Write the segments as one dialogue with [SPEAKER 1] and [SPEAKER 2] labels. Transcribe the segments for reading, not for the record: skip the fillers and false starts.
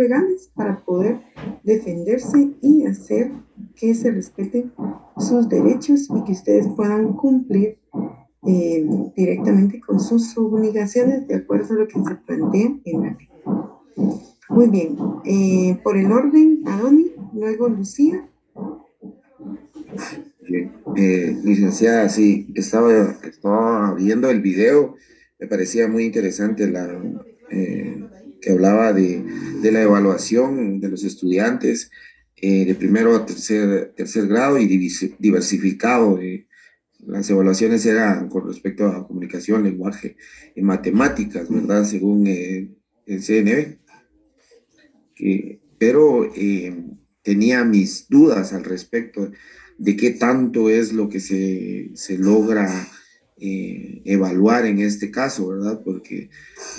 [SPEAKER 1] legales para poder defenderse y hacer que se respeten sus derechos y que ustedes puedan cumplir directamente con sus obligaciones de acuerdo a lo que se plantea en la ley. Muy bien, por el orden, Adoni, luego Lucía.
[SPEAKER 2] Bien. Licenciada, sí, estaba viendo el video, me parecía muy interesante que hablaba de la evaluación de los estudiantes de primero a tercer grado y diversificado. Las evaluaciones eran con respecto a comunicación, lenguaje y matemáticas, ¿verdad? Según el CNB, pero tenía mis dudas al respecto de qué tanto es lo que se logra evaluar en este caso, ¿verdad? Porque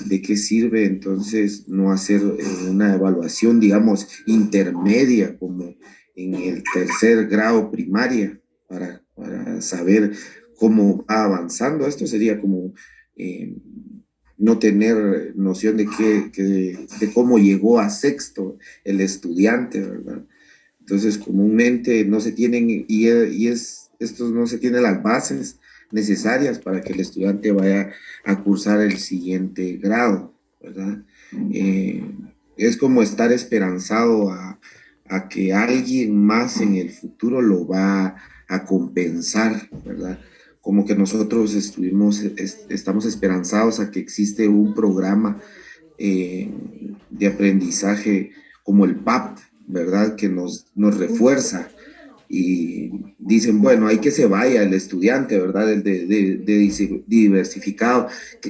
[SPEAKER 2] de qué sirve entonces no hacer una evaluación, digamos, intermedia como en el tercer grado primaria para saber cómo va avanzando. Esto sería como no tener noción de cómo llegó a sexto el estudiante, ¿verdad? Entonces, comúnmente no se tienen, estos no se tienen las bases necesarias para que el estudiante vaya a cursar el siguiente grado, ¿verdad? Eh, es como estar esperanzado a que alguien más en el futuro lo va a compensar, ¿verdad? Como que nosotros estamos esperanzados a que existe un programa de aprendizaje como el PAP, ¿verdad? Que nos refuerza y dicen, bueno, hay que se vaya el estudiante, ¿verdad? El de diversificado,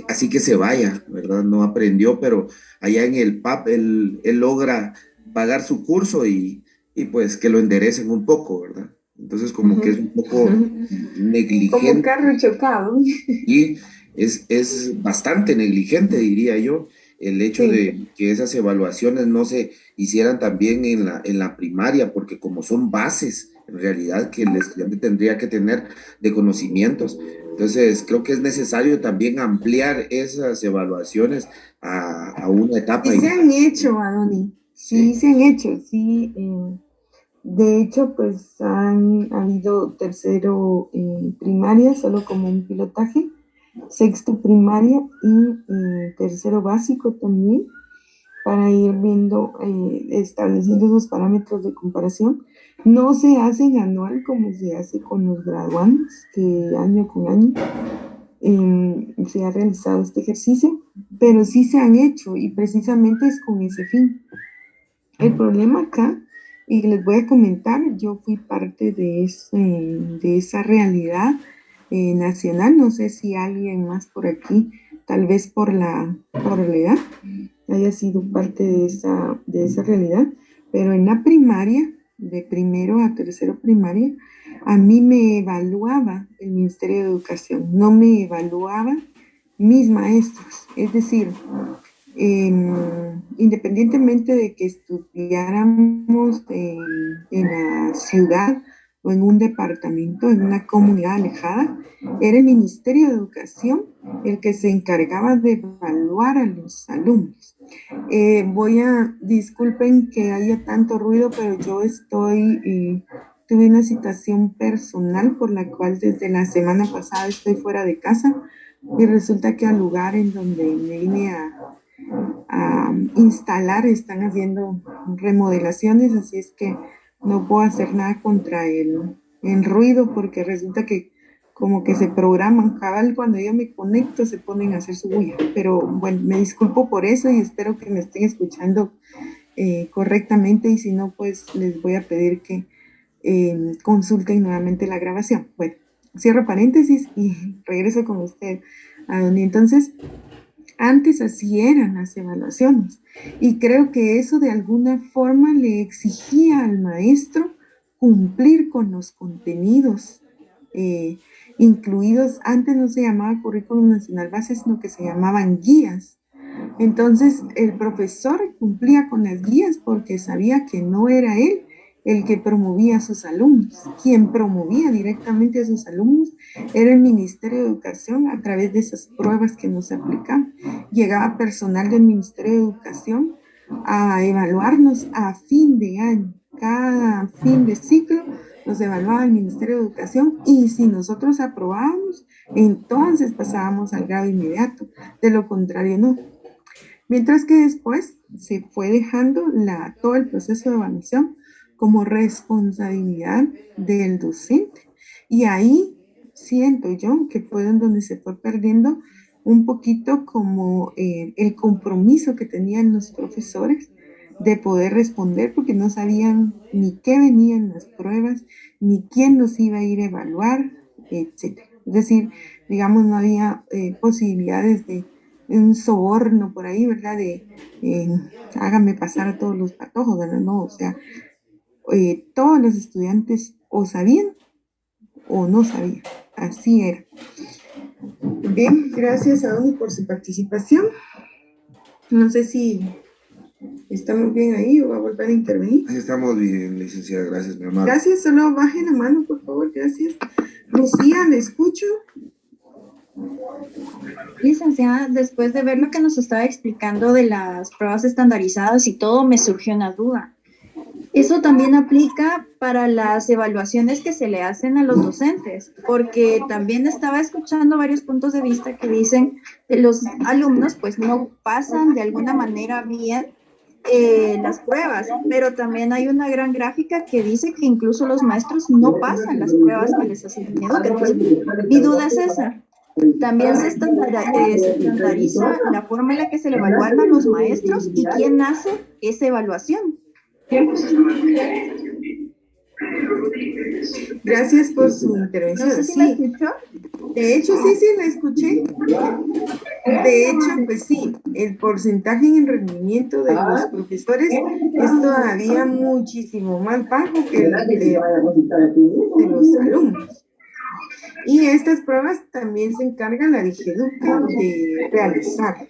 [SPEAKER 2] así que se vaya, ¿verdad? No aprendió, pero allá en el PAP él logra pagar su curso y pues que lo enderecen un poco, ¿verdad? Entonces como que es un poco
[SPEAKER 1] Como
[SPEAKER 2] negligente
[SPEAKER 1] carro chocado.
[SPEAKER 2] y es bastante negligente, diría yo, el hecho
[SPEAKER 1] Sí.
[SPEAKER 2] de que esas evaluaciones no se hicieran también en la primaria, porque como son bases, en realidad, que el estudiante tendría que tener de conocimientos. Entonces, creo que es necesario también ampliar esas evaluaciones a una etapa.
[SPEAKER 1] Sí se han hecho, Adoni, sí
[SPEAKER 2] Sí,
[SPEAKER 1] se han hecho, sí. De hecho, pues han habido tercero primaria, solo como un pilotaje, sexto primaria y tercero básico también, para ir viendo, estableciendo esos parámetros de comparación. No se hacen anual como se hace con los graduandos, que año con año se ha realizado este ejercicio, pero sí se han hecho y precisamente es con ese fin. El problema acá, y les voy a comentar, yo fui parte de esa realidad nacional, no sé si alguien más por aquí, tal vez por la edad, haya sido parte de esa realidad, pero en la primaria, de primero a tercero primaria, a mí me evaluaba el Ministerio de Educación, no me evaluaban mis maestros, es decir, independientemente de que estudiáramos en la ciudad o en un departamento, en una comunidad alejada, era el Ministerio de Educación el que se encargaba de evaluar a los alumnos. Disculpen que haya tanto ruido, pero yo tuve una situación personal por la cual desde la semana pasada estoy fuera de casa y resulta que al lugar en donde me vine a instalar están haciendo remodelaciones, así es que no puedo hacer nada contra el ruido porque resulta que como que se programan, cabal cuando yo me conecto se ponen a hacer su bulla, pero bueno, me disculpo por eso y espero que me estén escuchando correctamente y si no, pues les voy a pedir que consulten nuevamente la grabación. Bueno, cierro paréntesis y regreso con usted, a donde entonces antes así eran las evaluaciones y creo que eso de alguna forma le exigía al maestro cumplir con los contenidos eh, incluidos, antes no se llamaba currículum nacional base, sino que se llamaban guías. Entonces el profesor cumplía con las guías porque sabía que no era él el que promovía a sus alumnos. Quien promovía directamente a sus alumnos era el Ministerio de Educación a través de esas pruebas que nos aplicaban. Llegaba personal del Ministerio de Educación a evaluarnos a fin de año. Cada fin de ciclo nos evaluaba el Ministerio de Educación y si nosotros aprobábamos, entonces pasábamos al grado inmediato. De lo contrario, no. Mientras que después se fue dejando todo el proceso de evaluación como responsabilidad del docente. Y ahí siento yo que fue en donde se fue perdiendo un poquito como el compromiso que tenían los profesores de poder responder porque no sabían ni qué venían las pruebas, ni quién los iba a ir a evaluar, etcétera. Es decir, digamos, no había posibilidades de un soborno por ahí, ¿verdad? De hágame pasar a todos los patojos, ¿verdad? No, o sea, todos los estudiantes o sabían o no sabían. Así era. Bien, gracias a Doni por su participación. No sé si estamos bien ahí o va a volver a intervenir.
[SPEAKER 2] Estamos bien, licenciada, gracias, mi amor.
[SPEAKER 1] Gracias, solo baje la mano, por favor, gracias. Lucía, ¿le escucho?
[SPEAKER 3] Licenciada, después de ver lo que nos estaba explicando de las pruebas estandarizadas y todo, me surgió una duda. Eso también aplica para las evaluaciones que se le hacen a los docentes, porque también estaba escuchando varios puntos de vista que dicen que los alumnos pues no pasan de alguna manera bien las pruebas, pero también hay una gran gráfica que dice que incluso los maestros no pasan las pruebas que les hacen en Educa. Entonces, mi duda es esa. También se estandariza la forma en la que se le evalúan a los maestros y quién hace esa evaluación.
[SPEAKER 1] Gracias por su intervención.
[SPEAKER 3] No sé si me escuchó.
[SPEAKER 1] De hecho, sí, la escuché. De hecho, pues sí, el porcentaje en el rendimiento de los profesores es todavía muchísimo más bajo que el de los alumnos. Y estas pruebas también se encarga la Digeduca de realizar.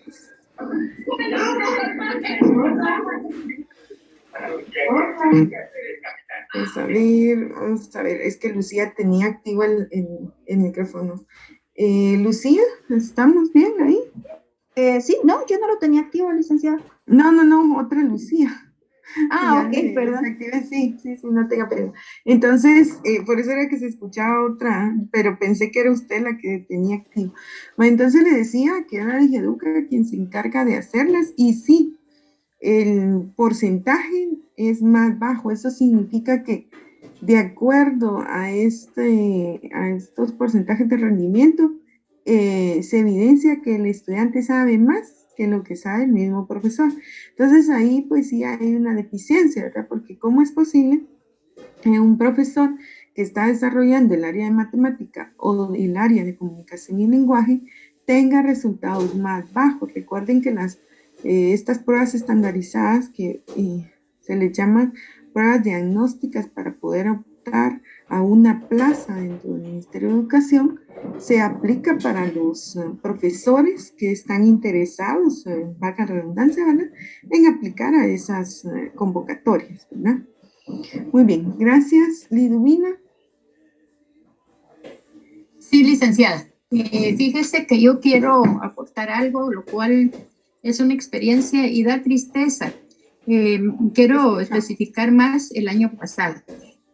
[SPEAKER 1] Vamos a ver, es que Lucía tenía activo el micrófono. Lucía, ¿estamos bien ahí?
[SPEAKER 3] Sí, no, yo no lo tenía activo, licenciada.
[SPEAKER 1] No, otra Lucía.
[SPEAKER 3] Ok, perdón.
[SPEAKER 1] Sí, no tenga pena. Entonces, por eso era que se escuchaba otra, pero pensé que era usted la que tenía activo. Bueno, entonces le decía que era Digeduca quien se encarga de hacerlas y sí, el porcentaje es más bajo. Eso significa que de acuerdo a estos porcentajes de rendimiento, se evidencia que el estudiante sabe más que lo que sabe el mismo profesor. Entonces ahí pues sí hay una deficiencia, ¿verdad? Porque ¿cómo es posible que un profesor que está desarrollando el área de matemática o el área de comunicación y lenguaje tenga resultados más bajos? Recuerden que estas pruebas estandarizadas que se les llaman pruebas diagnósticas para poder optar a una plaza dentro del Ministerio de Educación, se aplica para los profesores que están interesados, valga la redundancia, ¿verdad?, en aplicar a esas convocatorias, ¿verdad? Muy bien, gracias. Liduvina.
[SPEAKER 4] Sí, licenciada. Fíjese que yo quiero aportar algo, lo cual es una experiencia y da tristeza. Quiero especificar más el año pasado.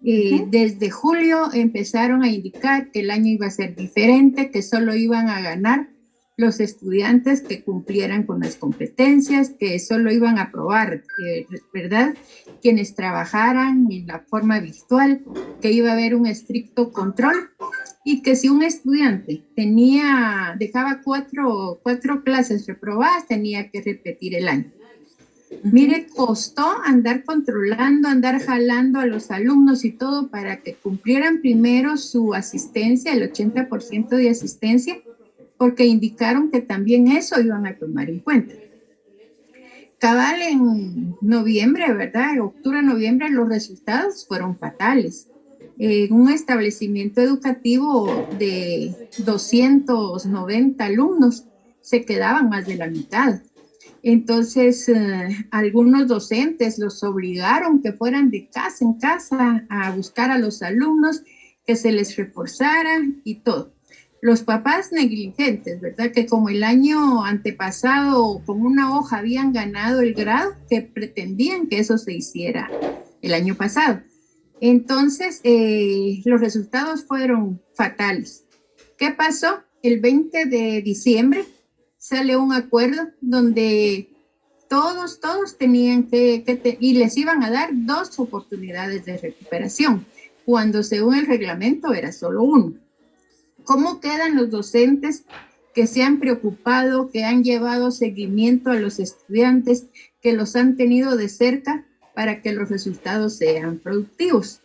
[SPEAKER 4] Desde julio empezaron a indicar que el año iba a ser diferente, que solo iban a ganar los estudiantes que cumplieran con las competencias, que solo iban a aprobar, ¿verdad?, quienes trabajaran en la forma virtual, que iba a haber un estricto control y que si un estudiante dejaba cuatro clases reprobadas, tenía que repetir el año. Mire, costó andar controlando, andar jalando a los alumnos y todo para que cumplieran primero su asistencia, el 80% de asistencia, porque indicaron que también eso iban a tomar en cuenta. Cabal en noviembre, ¿verdad? Octubre, noviembre, los resultados fueron fatales. En un establecimiento educativo de 290 alumnos, se quedaban más de la mitad. Entonces, algunos docentes los obligaron que fueran de casa en casa a buscar a los alumnos, que se les reforzara y todo. Los papás negligentes, ¿verdad? Que como el año antepasado con una hoja habían ganado el grado, que pretendían que eso se hiciera el año pasado. Entonces, los resultados fueron fatales. ¿Qué pasó? El 20 de diciembre sale un acuerdo donde todos tenían y les iban a dar 2 oportunidades de recuperación, cuando según el reglamento era solo uno. ¿Cómo quedan los docentes que se han preocupado, que han llevado seguimiento a los estudiantes, que los han tenido de cerca para que los resultados sean productivos?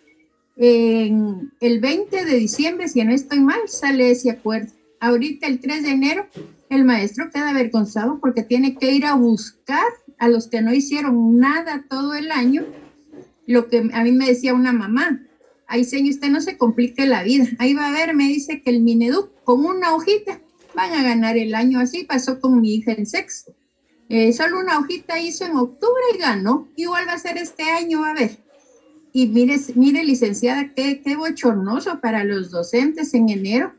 [SPEAKER 4] En el 20 de diciembre, si no estoy mal, sale ese acuerdo. Ahorita el 3 de enero, el maestro queda avergonzado porque tiene que ir a buscar a los que no hicieron nada todo el año. Lo que a mí me decía una mamá: ay, señor, usted no se complique la vida. Ahí va a ver, me dice que el Mineduc con una hojita van a ganar el año. Así pasó con mi hija en sexto. Solo una hojita hizo en octubre y ganó. Igual va a ser este año, va a ver. Y mire, licenciada, qué bochornoso para los docentes en enero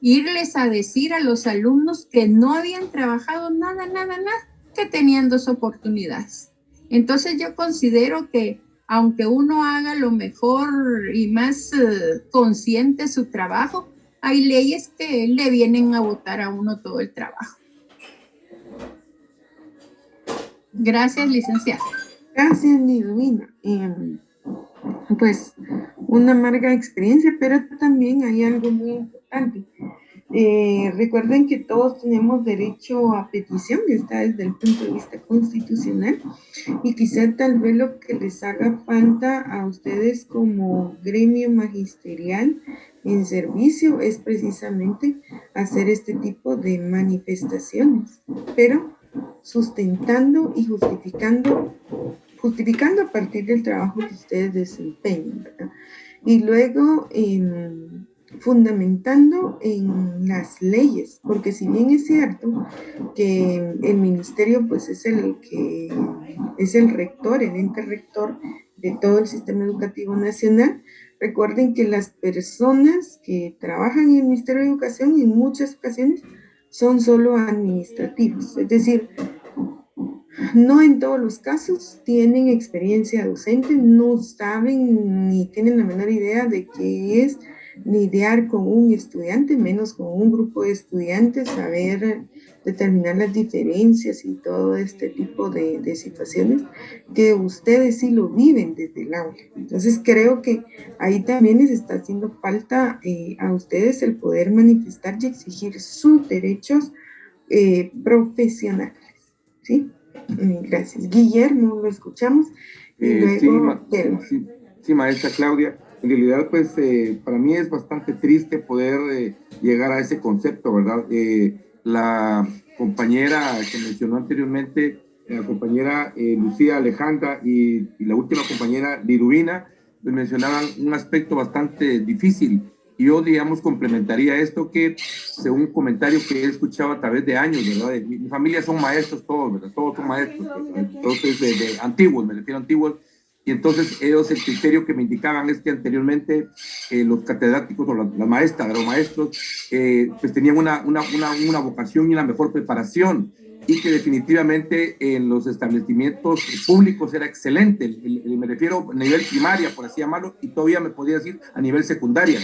[SPEAKER 4] irles a decir a los alumnos que no habían trabajado nada, que tenían 2 oportunidades. Entonces yo considero que aunque uno haga lo mejor y más consciente su trabajo, hay leyes que le vienen a botar a uno todo el trabajo. Gracias, licenciada.
[SPEAKER 1] Gracias, Liduvina. Pues una amarga experiencia, pero también hay algo muy importante. Recuerden que todos tenemos derecho a petición, está desde el punto de vista constitucional, y quizá tal vez lo que les haga falta a ustedes como gremio magisterial en servicio es precisamente hacer este tipo de manifestaciones, pero sustentando y justificando a partir del trabajo que ustedes desempeñan, ¿verdad? Y luego fundamentando en las leyes, porque si bien es cierto que el ministerio pues es el rector, el ente rector de todo el sistema educativo nacional, recuerden que las personas que trabajan en el Ministerio de Educación en muchas ocasiones son solo administrativos, es decir, no en todos los casos tienen experiencia docente, no saben ni tienen la menor idea de qué es lidiar con un estudiante, menos con un grupo de estudiantes, saber determinar las diferencias y todo este tipo de situaciones que ustedes sí lo viven desde el aula. Entonces creo que ahí también les está haciendo falta a ustedes el poder manifestar y exigir sus derechos profesionales, ¿sí? Gracias. Guillermo, lo escuchamos. Y luego,
[SPEAKER 5] sí, maestra Claudia. En realidad, pues, para mí es bastante triste poder llegar a ese concepto, ¿verdad? La compañera que mencionó anteriormente, la compañera Lucía Alejandra y la última compañera Liduvina, pues mencionaban un aspecto bastante difícil. Y yo, digamos, complementaría esto que, según un comentario que he escuchado a través de años, ¿verdad? Mi familia son maestros todos, ¿verdad? Todos son maestros, ¿verdad? Entonces, de antiguos, me refiero a antiguos. Y entonces ellos, el criterio que me indicaban es que anteriormente los catedráticos o las maestras, los maestros, pues tenían una vocación y una mejor preparación, y que definitivamente en los establecimientos públicos era excelente. Me refiero a nivel primaria, por así llamarlo, y todavía me podría decir a nivel secundaria.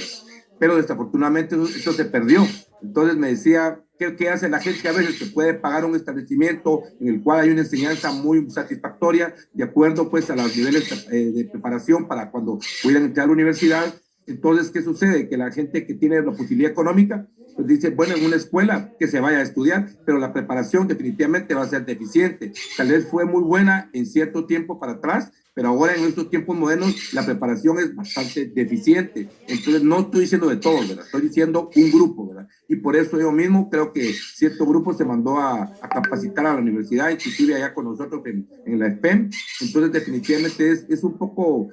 [SPEAKER 5] Pero desafortunadamente eso se perdió. Entonces me decía, ¿qué hace la gente a veces que puede pagar un establecimiento en el cual hay una enseñanza muy satisfactoria, de acuerdo pues a los niveles de preparación para cuando pudieran entrar a la universidad? Entonces, ¿qué sucede? Que la gente que tiene la posibilidad económica, pues dice, bueno, en una escuela que se vaya a estudiar, pero la preparación definitivamente va a ser deficiente. Tal vez fue muy buena en cierto tiempo para atrás, pero ahora en estos tiempos modernos la preparación es bastante deficiente. Entonces no estoy diciendo de todos, ¿verdad? Estoy diciendo un grupo, ¿verdad? Y por eso yo mismo creo que cierto grupo se mandó a capacitar a la universidad, inclusive allá con nosotros en la SPEM. Entonces definitivamente es un poco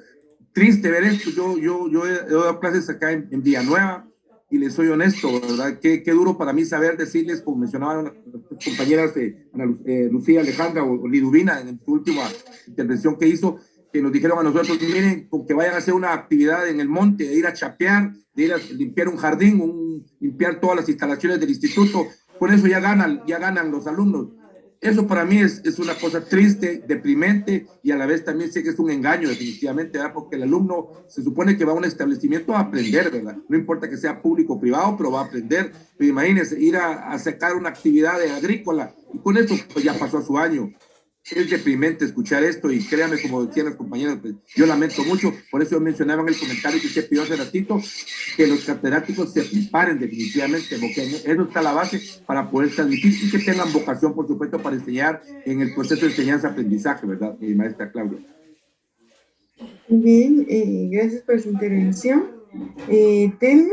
[SPEAKER 5] triste ver esto. Yo he dado clases acá en Villanueva, y les soy honesto, ¿verdad? Qué duro para mí saber decirles, como mencionaban las compañeras de Lucía Alejandra o Liduvina en su última intervención que hizo, que nos dijeron a nosotros, miren, con que vayan a hacer una actividad en el monte, de ir a chapear, de ir a limpiar un jardín, limpiar todas las instalaciones del instituto, con eso ya ganan los alumnos. Eso para mí es una cosa triste, deprimente, y a la vez también sé que es un engaño definitivamente, ¿verdad? Porque el alumno se supone que va a un establecimiento a aprender, ¿verdad? No importa que sea público o privado, pero va a aprender. Pero imagínense, ir a sacar una actividad agrícola, y con eso pues ya pasó su año. Es deprimente escuchar esto, y créame, como decían los compañeros, pues, yo lamento mucho. Por eso yo mencionaba en el comentario que usted pidió hace ratito, que los catedráticos se preparen definitivamente, porque eso está la base para poder transmitir, y que tengan vocación, por supuesto, para enseñar en el proceso de enseñanza-aprendizaje, ¿verdad, maestra Claudia?
[SPEAKER 1] Bien, gracias por su intervención. Telma.